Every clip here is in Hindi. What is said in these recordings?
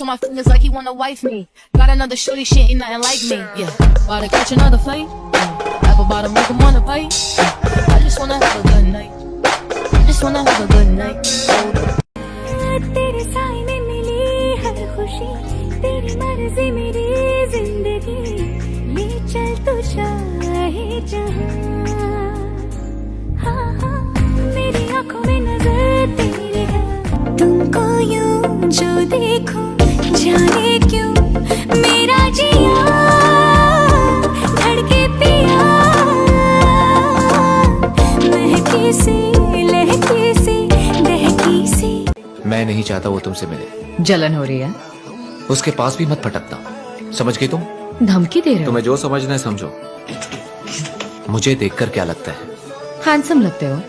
on my fingers like he wanna wife me. Got another shorty, she ain't nothing like me. Yeah, about to catch another fight. Apple bottom, make him wanna bite. I just wanna have a good night. I just wanna have a good night. तेरे साए में मिली हर खुशी, तेरी मर्जी मेरी जिंदगी, ले चल तू चाहे जहां। हाँ हाँ, मेरी आंखों में नजर तेरी है, तुमको यूं जो देखूं, जाने क्यों मेरा जिया धड़के पिया, महकी सी लहकी सी दहकी सी। मैं नहीं चाहता वो तुमसे मिले। जलन हो रही है? उसके पास भी मत फटकना, समझ गई तुम? धमकी दे रहे हो? तुम्हें जो समझना है समझो। मुझे देखकर क्या लगता है? हैंडसम लगते हो।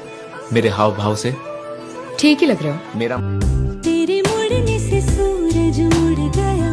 मेरे हाव भाव से ठीक ही लग रहे हो। मेरा तेरे मुड़ने से सूरज मुड़ गया।